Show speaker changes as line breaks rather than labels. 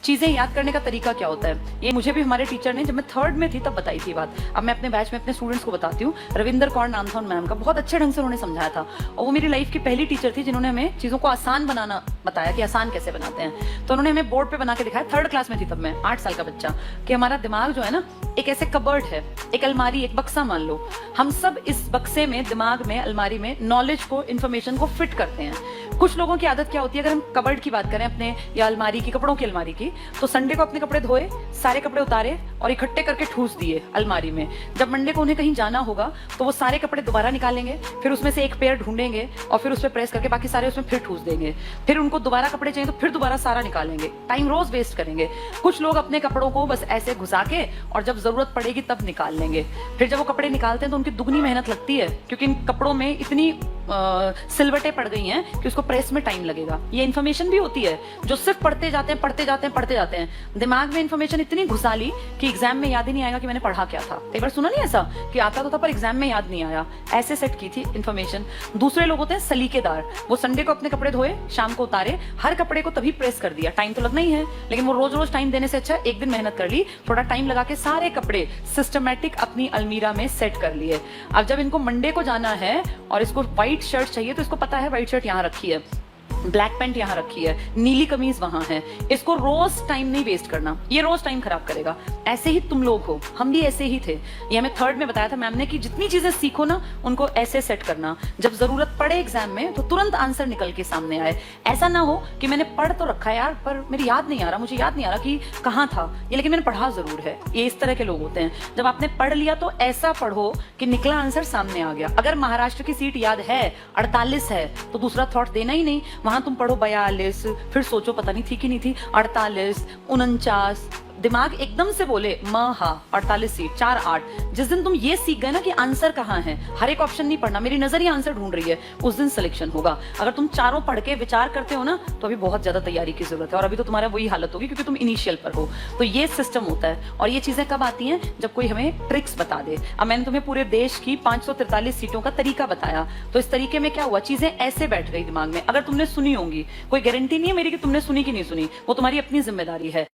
चीजें याद करने का तरीका क्या होता है, ये मुझे भी हमारे टीचर ने जब मैं 3rd में थी तब बताई थी बात। अब मैं अपने बैच में अपने स्टूडेंट्स को बताती हूँ। रविंदर कौर नाम था उन मैम का, बहुत अच्छे ढंग से उन्होंने समझाया था और वो मेरी लाइफ की पहली टीचर थी जिन्होंने हमें चीजों को आसान बनाना बताया कि आसान कैसे बनाते हैं। तो उन्होंने हमें बोर्ड पे बना के दिखाया, 3rd क्लास में थी तब मैं, 8 साल का बच्चा, कि हमारा दिमाग जो है ना एक ऐसे कबर्ड है, एक अलमारी, एक बक्सा मान लो। हम सब इस बक्से में, दिमाग में, अलमारी में नॉलेज को, इन्फॉर्मेशन को फिट करते हैं। कुछ लोगों की आदत क्या होती है, अगर हम कबर्ड की बात करें अपने या अलमारी की, कपड़ों की अलमारी की, तो संडे को अपने कपड़े धोए, सारे कपड़े उतारे और इकट्ठे करके ठूस दिए अलमारी में। जब मंडे को उन्हें कहीं जाना होगा तो वो सारे कपड़े दोबारा निकालेंगे, फिर उसमें से एक पेयर ढूंढेंगे और फिर उस पर प्रेस करके बाकी सारे उसमें फिर ठूस देंगे। फिर उनको दोबारा कपड़े चाहिए तो फिर दोबारा सारा निकालेंगे। टाइम रोज वेस्ट करेंगे। कुछ लोग अपने कपड़ों को बस ऐसे घुसा के और जब जरूरत पड़ेगी तब निकाल लेंगे। फिर जब वो कपड़े निकालते हैं तो उनकी दुगनी मेहनत लगती है, क्योंकि इन कपड़ों में इतनी सिलवटें पड़ गई हैं कि उसको प्रेस में टाइम लगेगा। ये इन्फॉर्मेशन भी होती है जो सिर्फ पढ़ते जाते हैं, पढ़ते जाते हैं, पढ़ते जाते हैं। दिमाग में इन्फॉर्मेशन इतनी घुसा ली कि एग्जाम में याद ही नहीं आएगा कि मैंने पढ़ा क्या था। एक बार सुना नहीं ऐसा कि आता तो था पर एग्जाम में याद नहीं आया, ऐसे सेट की थी इन्फॉर्मेशन। दूसरे लोग होते हैं सलीकेदार, वो संडे को अपने कपड़े धोए, शाम को उतारे, हर कपड़े को तभी प्रेस कर दिया। टाइम तो लगना ही है, लेकिन वो रोज रोज टाइम देने से अच्छा एक दिन मेहनत कर ली, थोड़ा टाइम लगा के सारे कपड़े सिस्टमैटिक अपनी अलमीरा में सेट कर लिए। अब जब इनको मंडे को जाना है और इसको व्हाइट शर्ट चाहिए तो इसको पता है व्हाइट शर्ट यहाँ रखी है, ब्लैक पैंट यहाँ रखी है, नीली कमीज वहां है। इसको रोज टाइम नहीं वेस्ट करना, ये रोज टाइम खराब करेगा। ऐसे ही तुम लोग हो, हम भी ऐसे ही थे। ये हमें 3rd में बताया था मैम ने कि जितनी चीजें सीखो ना उनको ऐसे सेट करना, जब जरूरत पड़े एग्जाम में तो तुरंत आंसर निकल के सामने आए। ऐसा ना हो कि मैंने पढ़ तो रखा है यार पर मेरी याद नहीं आ रहा, मुझे याद नहीं आ रहा कि कहाँ था ये, लेकिन मैंने पढ़ा जरूर है। ये इस तरह के लोग होते हैं। जब आपने पढ़ लिया तो ऐसा पढ़ो कि निकला आंसर सामने आ गया। अगर महाराष्ट्र की सीट याद है, 48 है, तो दूसरा थॉट देना ही नहीं। वहां तुम पढ़ो 42, फिर सोचो पता नहीं थी कि नहीं थी, 48, 49, दिमाग एकदम से बोले महा 48 सीट 4 8। जिस दिन तुम ये सीख गए ना कि आंसर कहाँ है, हर एक ऑप्शन नहीं पढ़ना, मेरी नजर ही आंसर ढूंढ रही है, उस दिन सिलेक्शन होगा। अगर तुम चारों पढ़ के विचार करते हो ना तो अभी बहुत ज्यादा तैयारी की जरूरत है, और अभी तो तुम्हारा वही हालत होगी क्योंकि तुम इनिशियल पर हो। तो ये सिस्टम होता है। और ये चीजें कब आती हैं, जब कोई हमें ट्रिक्स बता दे। अब मैंने तुम्हें पूरे देश की 543 सीटों का तरीका बताया, तो इस तरीके में क्या हुआ, चीजें ऐसे बैठ गई दिमाग में। अगर तुमने सुनी होंगी, कोई गारंटी नहीं है मेरी कि तुमने सुनी कि नहीं सुनी, वो तुम्हारी अपनी जिम्मेदारी है।